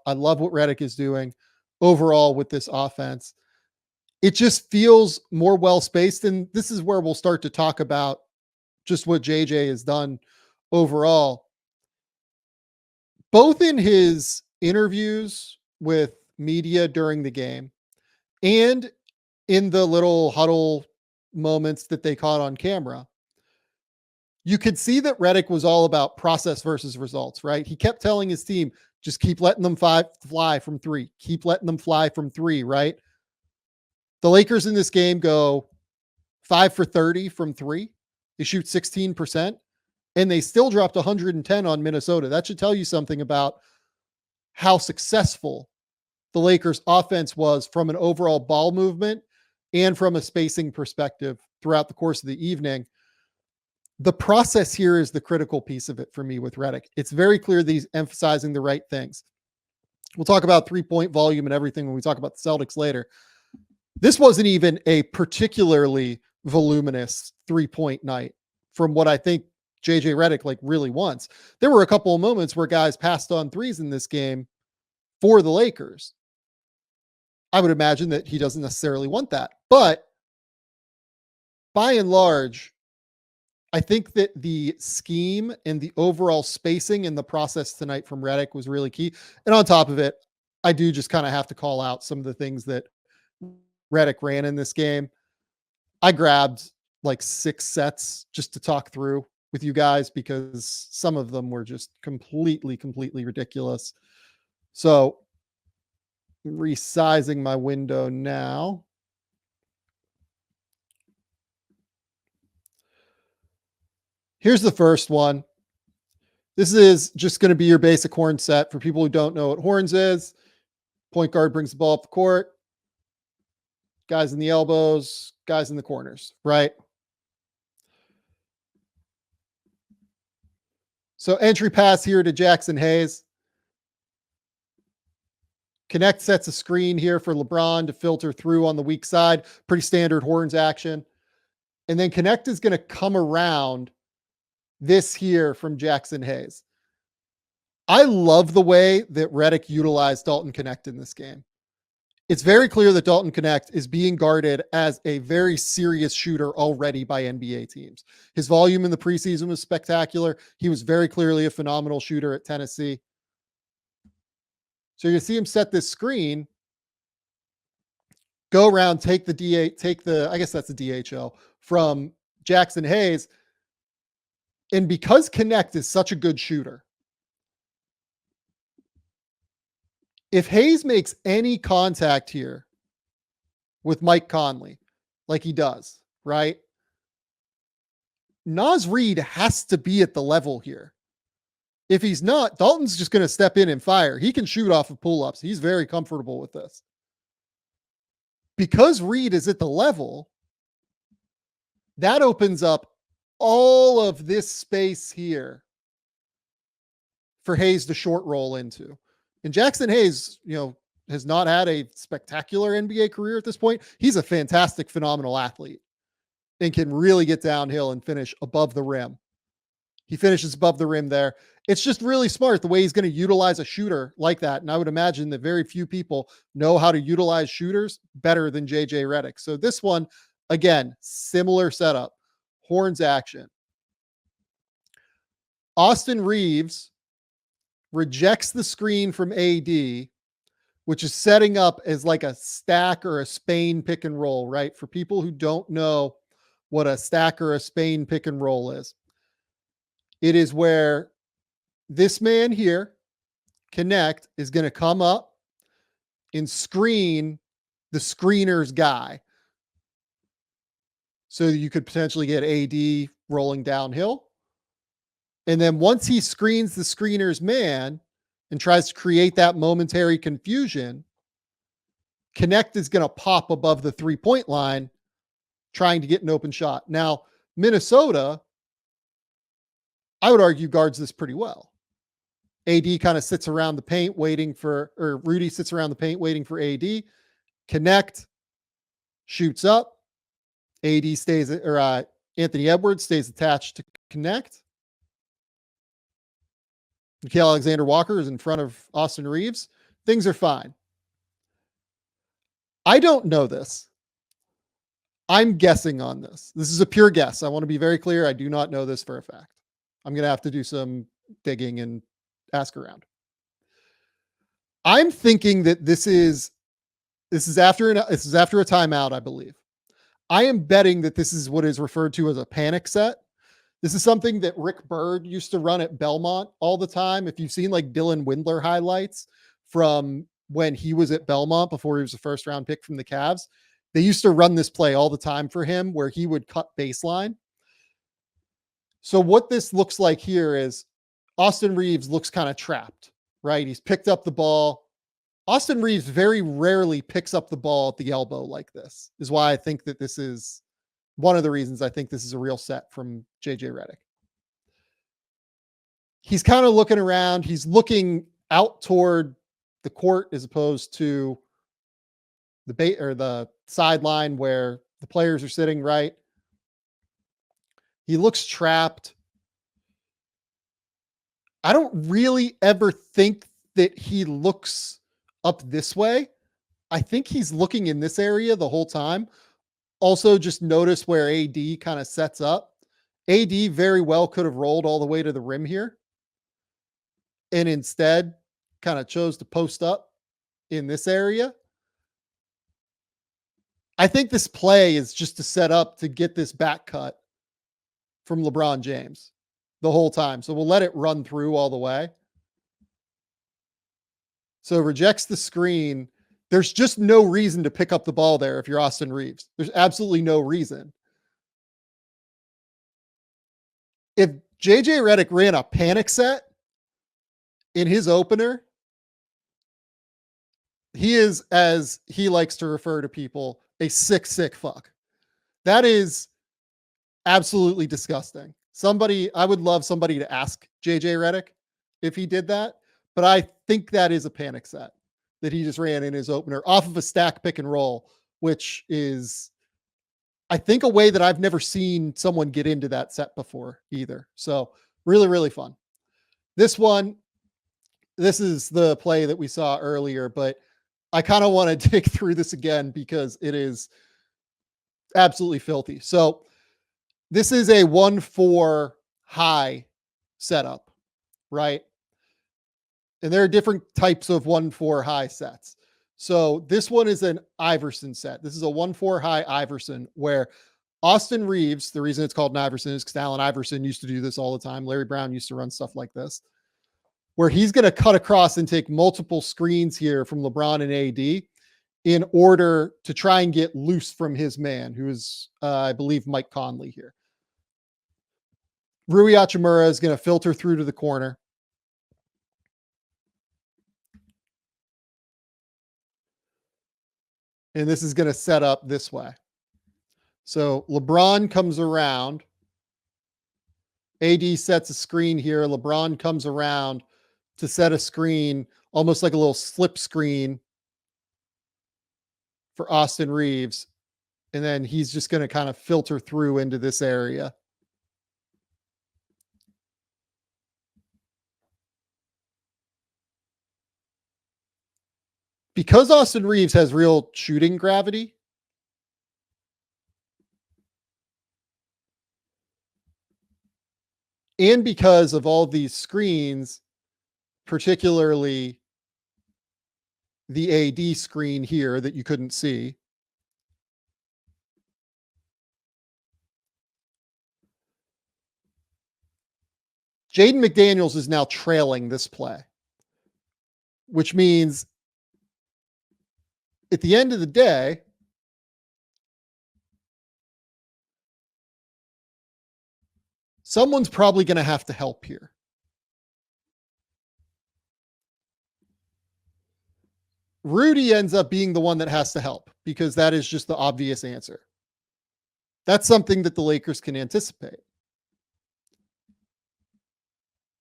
I love what Redick is doing overall with this offense. It just feels more well spaced. And this is where we'll start to talk about just what JJ has done overall. Both in his interviews with media during the game and in the little huddle moments that they caught on camera, you could see that Redick was all about process versus results, right? He kept telling his team, just keep letting them fly from three, keep letting them fly from three, right? The Lakers in this game go 5 for 30 from three. They shoot 16%, and they still dropped 110 on Minnesota. That should tell you something about how successful the Lakers offense was from an overall ball movement and from a spacing perspective throughout the course of the evening. The process here is the critical piece of it for me with Redick. It's very clear that he's emphasizing the right things. We'll talk about 3-point volume and everything when we talk about the Celtics later. This wasn't even a particularly voluminous 3-point night from what I think JJ Redick like really wants. There were a couple of moments where guys passed on threes in this game for the Lakers. I would imagine that he doesn't necessarily want that, but by and large, I think that the scheme and the overall spacing and the process tonight from Redick was really key. And on top of it, I do just kind of have to call out some of the things that Redick ran in this game. I grabbed like 6 sets just to talk through with you guys because some of them were just completely ridiculous. So resizing my window now. Here's the first one. This is just going to be your basic horn set. For people who don't know what horns is, point guard brings the ball up the court, guys in the elbows, guys in the corners, right? So entry pass here to Jackson Hayes. Connect sets a screen here for LeBron to filter through on the weak side. Pretty standard horns action. And then Connect is going to come around this here from Jackson Hayes. I love the way that Redick utilized Dalton Connect in this game. It's very clear that Dalton Connect is being guarded as a very serious shooter already by NBA teams. His volume in the preseason was spectacular. He was very clearly a phenomenal shooter at Tennessee. So you see him set this screen, go around, take the I guess that's the DHL from Jackson Hayes. And because Connect is such a good shooter, if Hayes makes any contact here with Mike Conley, like he does, right? Naz Reid has to be at the level here. If he's not, Dalton's just going to step in and fire. He can shoot off of pull-ups. He's very comfortable with this. Because Reid is at the level, that opens up all of this space here for Hayes to short roll into. And Jackson Hayes, has not had a spectacular NBA career at this point. He's a fantastic, phenomenal athlete and can really get downhill and finish above the rim. He finishes above the rim there. It's just really smart the way he's going to utilize a shooter like that. And I would imagine that very few people know how to utilize shooters better than JJ Redick. So this one, again, similar setup. Horns action. Austin Reeves rejects the screen from AD, which is setting up as like a stack or a Spain pick and roll, right? For people who don't know what a stack or a Spain pick and roll is, it is where this man here, Connect, is going to come up and screen the screener's guy. So you could potentially get AD rolling downhill. And then once he screens the screener's man and tries to create that momentary confusion, Connect is going to pop above the 3-point line, trying to get an open shot. Now, Minnesota, I would argue, guards this pretty well. AD kind of sits around the paint Rudy sits around the paint waiting for AD. Connect shoots up. AD stays, or Anthony Edwards stays attached to Connect. Nickeil Alexander-Walker is in front of Austin Reeves. Things are fine. I don't know this. I'm guessing on this. This is a pure guess. I want to be very clear. I do not know this for a fact. I'm going to have to do some digging and ask around. I'm thinking that this is after a timeout, I believe. I am betting that this is what is referred to as a panic set. This is something that Rick Bird used to run at Belmont all the time. If you've seen like Dylan Windler highlights from when he was at Belmont before he was a first round pick from the Cavs, they used to run this play all the time for him where he would cut baseline. So what this looks like here is Austin Reeves looks kind of trapped, right? He's picked up the ball. Austin Reeves very rarely picks up the ball at the elbow like this, is why I think that this is one of the reasons I think this is a real set from JJ Redick. He's kind of looking around. He's looking out toward the court as opposed to the sideline where the players are sitting, right? He looks trapped. I don't really ever think that he looks up this way. I think he's looking in this area the whole time. Also, just notice where AD kind of sets up. AD very well could have rolled all the way to the rim here and instead kind of chose to post up in this area. I think this play is just to set up to get this back cut from LeBron James the whole time. So we'll let it run through all the way. So rejects the screen. There's just no reason to pick up the ball there if you're Austin Reeves. There's absolutely no reason. If JJ Redick ran a panic set in his opener, he is, as he likes to refer to people, a sick fuck. That is absolutely disgusting. I would love somebody to ask JJ Redick if he did that, but I think that is a panic set that he just ran in his opener off of a stack pick and roll, which is, I think, a way that I've never seen someone get into that set before either. So really, really fun. This is the play that we saw earlier, but I kind of want to dig through this again because it is absolutely filthy. So this is a 1-4 high setup, right? And there are different types of 1-4 high sets. So this one is an Iverson set. This is a 1-4 high Iverson where Austin Reeves, the reason it's called an Iverson is because Allen Iverson used to do this all the time. Larry Brown used to run stuff like this, where he's going to cut across and take multiple screens here from LeBron and AD in order to try and get loose from his man, who is, I believe, Mike Conley here. Rui Hachimura is going to filter through to the corner. And this is going to set up this way. So LeBron comes around. AD sets a screen here. LeBron comes around to set a screen, almost like a little slip screen for Austin Reeves. And then he's just going to kind of filter through into this area. Because Austin Reeves has real shooting gravity, and because of all these screens, particularly the AD screen here that you couldn't see, Jaden McDaniels is now trailing this play, which means at the end of the day, someone's probably going to have to help here. Rudy ends up being the one that has to help because that is just the obvious answer. That's something that the Lakers can anticipate.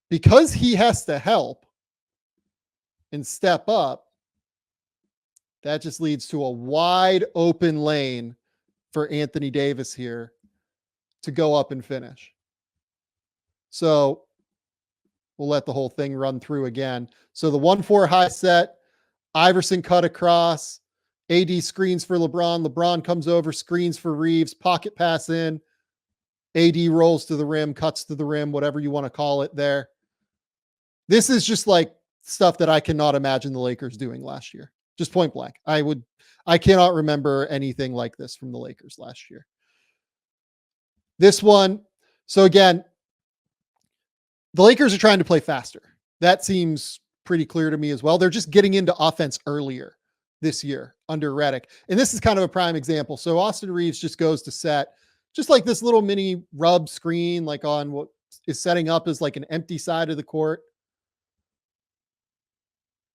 Because he has to help and step up, that just leads to a wide open lane for Anthony Davis here to go up and finish. So we'll let the whole thing run through again. So the 1-4 high set, Iverson cut across. AD screens for LeBron. LeBron comes over, screens for Reeves, pocket pass in. AD rolls to the rim, cuts to the rim, whatever you want to call it there. This is just like stuff that I cannot imagine the Lakers doing last year. Just point blank. I cannot remember anything like this from the Lakers last year. This one, so again, the Lakers are trying to play faster. That seems pretty clear to me as well. They're just getting into offense earlier this year under Redick. And this is kind of a prime example. So Austin Reeves just goes to set just like this little mini rub screen, like on what is setting up as like an empty side of the court.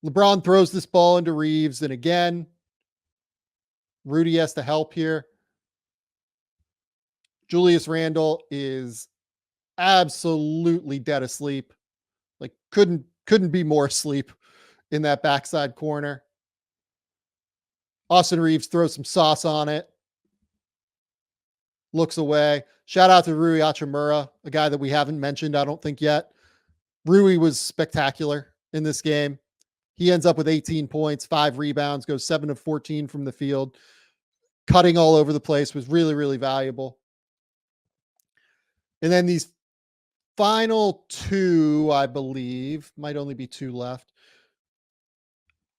LeBron throws this ball into Reeves. And again, Rudy has to help here. Julius Randle is absolutely dead asleep. Like couldn't be more asleep in that backside corner. Austin Reeves throws some sauce on it. Looks away. Shout out to Rui Hachimura, a guy that we haven't mentioned, I don't think yet. Rui was spectacular in this game. He ends up with 18 points, 5 rebounds, goes 7 of 14 from the field. Cutting all over the place, was really, really valuable. And then these final 2, I believe, might only be 2 left.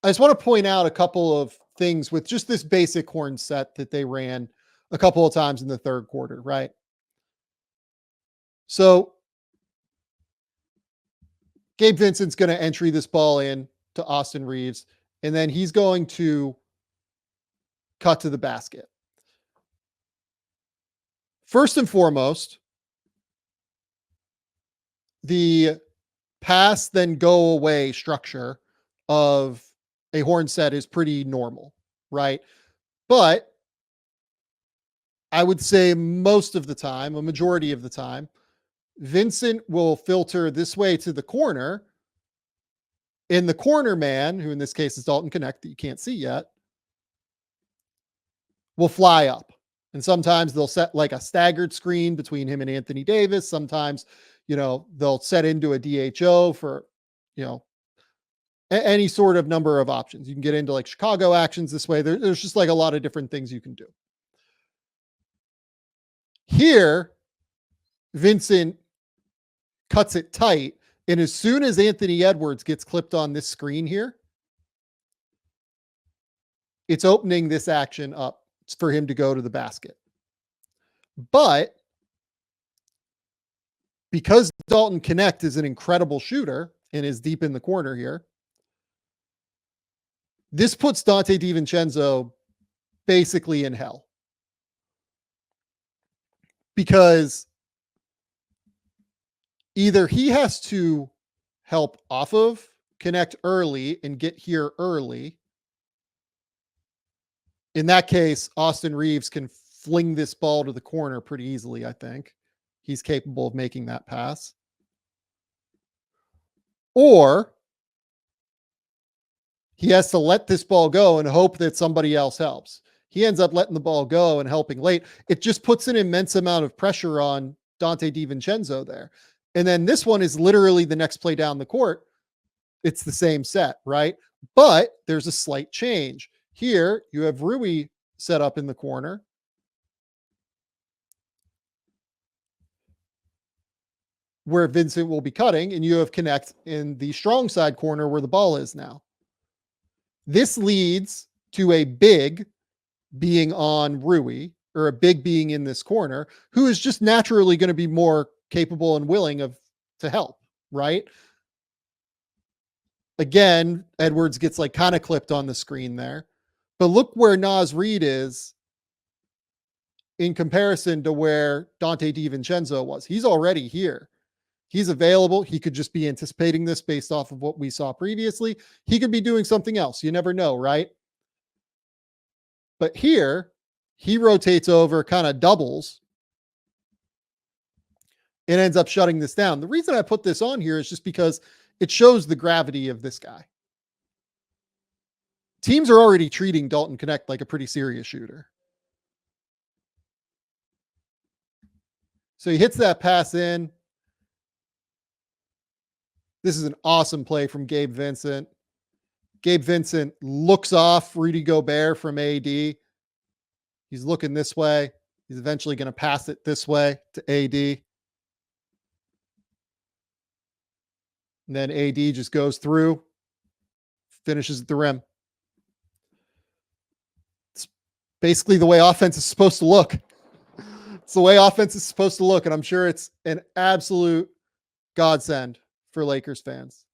I just want to point out a couple of things with just this basic horn set that they ran a couple of times in the third quarter, right? So Gabe Vincent's going to entry this ball in to Austin Reeves, and then he's going to cut to the basket. First and foremost, the pass then go away structure of a horn set is pretty normal, right? But I would say most of the time, a majority of the time, Vincent will filter this way to the corner. And the corner man, who in this case is Dalton Connect that you can't see yet, will fly up. And sometimes they'll set like a staggered screen between him and Anthony Davis. Sometimes, they'll set into a DHO for, any sort of number of options. You can get into like Chicago actions this way. There's just like a lot of different things you can do. Here, Vincent cuts it tight. And as soon as Anthony Edwards gets clipped on this screen here, it's opening this action up for him to go to the basket. But because Dalton Connect is an incredible shooter and is deep in the corner here, this puts Donte DiVincenzo basically in hell. Because either he has to help off of Connect early and get here early. In that case, Austin Reeves can fling this ball to the corner pretty easily, I think. He's capable of making that pass. Or he has to let this ball go and hope that somebody else helps. He ends up letting the ball go and helping late. It just puts an immense amount of pressure on Donte DiVincenzo there. And then this one is literally the next play down the court. It's the same set, right? But there's a slight change. Here, you have Rui set up in the corner. Where Vincent will be cutting, and you have Connect in the strong side corner where the ball is now. This leads to a big being on Rui, or a big being in this corner, who is just naturally going to be more capable and willing to help, right? Again, Edwards gets like kind of clipped on the screen there. But look where Naz Reid is in comparison to where Donte DiVincenzo was. He's already here. He's available. He could just be anticipating this based off of what we saw previously. He could be doing something else. You never know, right? But here, he rotates over, kind of doubles, and ends up shutting this down. The reason I put this on here is just because it shows the gravity of this guy. Teams are already treating Dalton Connect like a pretty serious shooter. So he hits that pass in. This is an awesome play from Gabe Vincent. Gabe Vincent looks off Rudy Gobert from AD. He's looking this way. He's eventually going to pass it this way to AD. And then AD just goes through, finishes at the rim. It's basically the way offense is supposed to look. It's the way offense is supposed to look. And I'm sure it's an absolute godsend for Lakers fans.